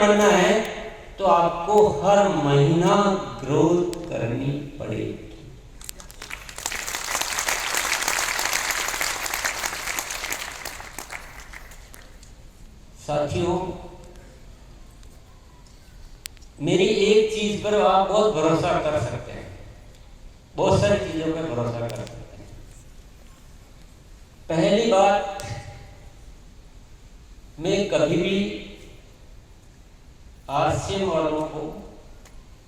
बनना है तो आपको हर महीना ग्रोथ करनी पड़ेगी। साथियों, मेरी एक चीज पर आप बहुत भरोसा कर सकते हैं, बहुत सारी चीजों पर भरोसा कर सकते हैं। पहली बात, मैं कभी भी आरसीएम वालों को,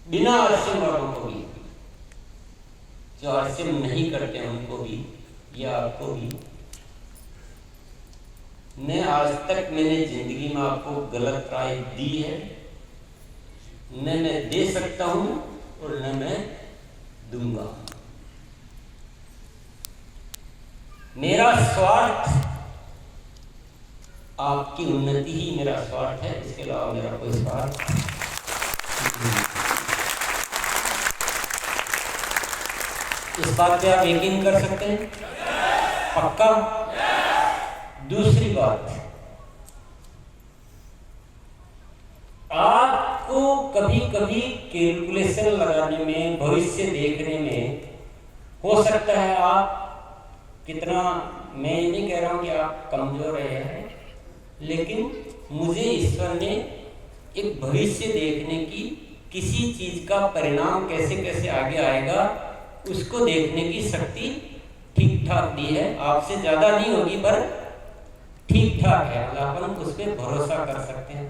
बिना आरसीएम वालों को भी, जो आरसीएम नहीं करते हैं उनको भी या आपको भी, न आज तक मैंने जिंदगी में आपको गलत राय दी है, न मैं दे सकता हूं और न मैं दूंगा। मेरा स्वार्थ आपकी उन्नति ही मेरा स्वार्थ है, इसके अलावा मेरा कोई स्वार्थ नहीं। इस बात पे आप यकीन कर सकते हैं? पक्का? दूसरी बात, आपको कभी कभी कैलकुलेशन लगाने में, भविष्य देखने में हो सकता है आप कितना, मैं ये नहीं कह रहा हूं कि आप कमजोर हैं, लेकिन मुझे ईश्वर ने एक भविष्य देखने की, किसी चीज का परिणाम कैसे कैसे आगे आएगा उसको देखने की शक्ति ठीक ठाक दी है। आपसे ज्यादा नहीं होगी पर ठीक ठाक है, अपन उस पर भरोसा कर सकते हैं।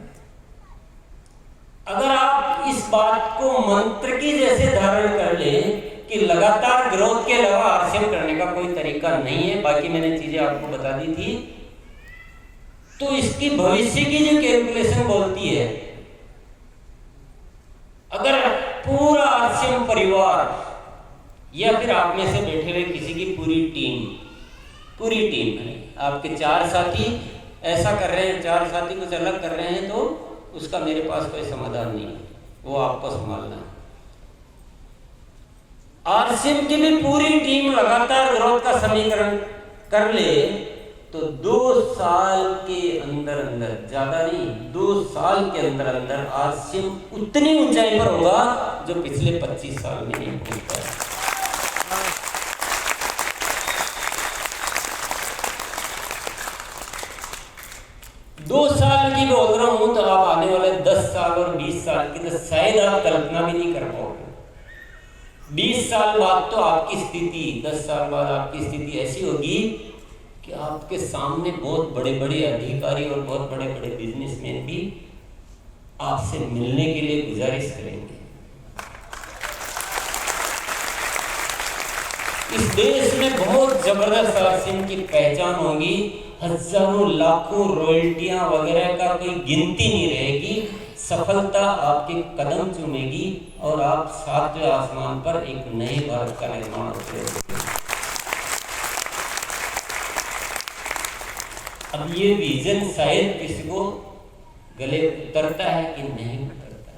अगर आप इस बात को मंत्र की जैसे धारण कर ले कि लगातार ग्रोथ के अलावा आरसीएम करने का कोई तरीका नहीं है, बाकी मैंने चीजें आपको बता दी थी, तो इसकी भविष्य की जो कैलकुलेशन बोलती है, अगर पूरा आरसीएम परिवार या फिर आप में से बैठे हुए किसी की पूरी टीम है, आपके 4 साथी ऐसा कर रहे हैं, 4 साथी कुछ अलग कर रहे हैं, तो उसका मेरे पास कोई समाधान नहीं है, वो आपको संभालना है। आरसीएम की भी पूरी टीम लगातार ग्रोथ का समीकरण कर ले तो 2 साल के अंदर, ज्यादा नहीं, 2 साल के अंदर आरसीएम उतनी ऊंचाई पर होगा जो पिछले 25 साल में नहीं पहुंचा। 2 साल की बोल रहा हूं तो आप आने वाले 10 साल और 20 साल की तो शायद आप कल्पना भी नहीं कर पाओगे। 20 साल बाद तो आपकी स्थिति, 10 साल बाद आपकी स्थिति ऐसी होगी कि आपके सामने बहुत बड़े बड़े अधिकारी और बहुत बड़े बड़े बिजनेसमैन भी आपसे मिलने के लिए गुजारिश करेंगे। इस देश में बहुत जबरदस्त आरसीएम की पहचान होगी, हजारों लाखों रॉयल्टियां वगैरह का कोई गिनती नहीं रहेगी, सफलता आपके कदम चूमेगी और आप 7वें आसमान पर एक नए भारत का निर्माण होते हैं। अब ये विजन शायद किसी को गले उतरता है कि नहीं उतरता,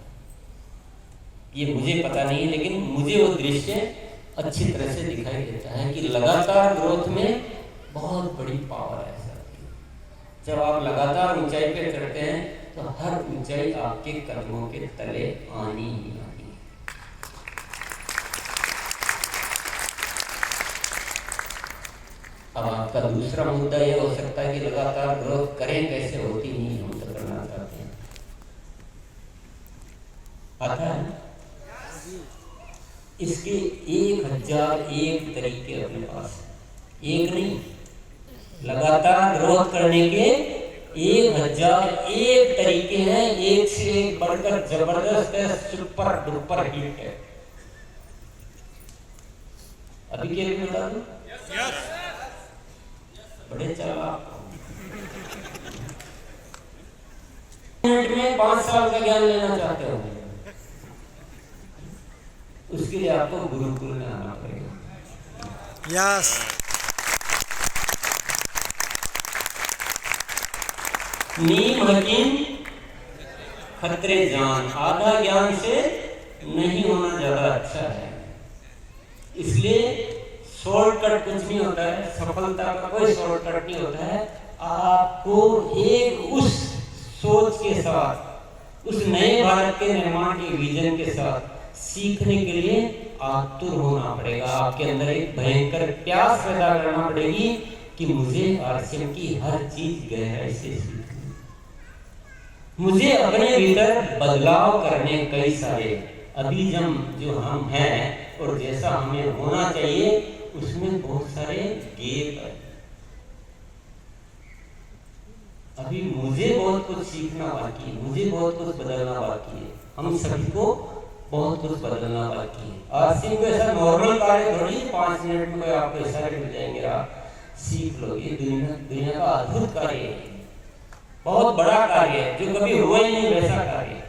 ये मुझे पता नहीं, लेकिन मुझे वो दृश्य अच्छी तरह से दिखाई देता है कि लगातार ग्रोथ में बहुत बड़ी पावर है। जब आप लगातार ऊंचाई पे चढ़ते हैं तो हर ऊंचाई आपके कदमों के तले आनी ही आनी। अब आपका दूसरा मुद्दा यह हो सकता है कि लगातार ग्रोथ करें कैसे, होती नहीं, हम तो करना चाहते हैं। आता है इसके 1001 तरीके अपने पास, एक नहीं, लगातार ग्रोथ करने के 1001 तरीके हैं, एक से एक बढ़कर जबरदस्त है, सुपर डुपर हिट है। अभी क्या बता दूं? बड़े चालाक, मिनट में 5 साल का ज्ञान लेना चाहते हो, उसके लिए आपको गुरुकुल में आना पड़ेगा। यस। नीम हकीम खतरे जान, आधा ज्ञान से नहीं होना ज्यादा अच्छा है। इसलिए शॉर्टकट कुछ नहीं होता है, सफलता का कोई शॉर्टकट नहीं होता है। आपको एक उस सोच के साथ उस नए भारत के निर्माण के विजन के साथ सीखने के लिए आतुर होना पड़ेगा। आपके अंदर एक भयंकर प्यास पैदा करना पड़ेगी कि मुझे आरसीएम की हर चीज गहराई से सीखनी, मुझे अपने भीतर बदलाव करने कई सारे अभिजम जो हम हैं और जैसा हमें होना चाहिए उसमें बहुत सारे गेप है। अभी मुझे बहुत कुछ सीखना बाकी है, मुझे बहुत कुछ बदलना बाकी है, हम सभी को बहुत कुछ बदलना बाकी है। आरसीएम को ऐसा नॉर्मल कार्य थोड़ी 5 मिनट में आपको ऐसा मिल जाएंगे, आप सीख लोगे। दुनिया का अद्भुत कार्य है, बहुत बड़ा कार्य है जो कभी हुआ ही नहीं वैसा कार्य।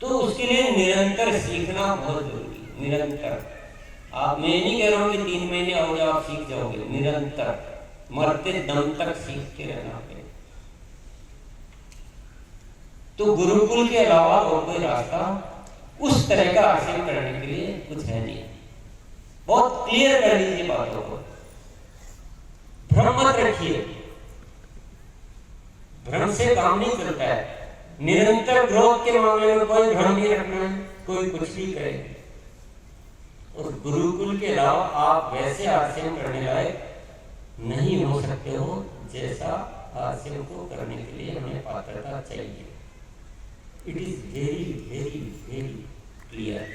तो उसके लिए निरंतर सीखना बहुत जरूरी है। निरंतर, आप, मैं नहीं कह रहा हूँ कि 3 महीने हो जाए आप सीख जाओगे, निरंतर मरते दम तक सीखते रहना पड़ेगा। तो गुरुकुल के अलावा और कोई रास्ता उस तरह का आरसीएम करने के लिए कुछ है नहीं। बहुत क्लियर कर लीजिए बातों को, भ्रम मत रखिए, भ्रम से काम नहीं चलता है। निरंतर ग्रोथ के मामले में कोई भ्रम नहीं रखना है, कोई कुछ भी करे। और गुरुकुल के अलावा आप वैसे आरसीएम करने लायक नहीं हो सकते हो जैसा आरसीएम को करने के लिए हमें पात्रता चाहिए। It is very very very clear.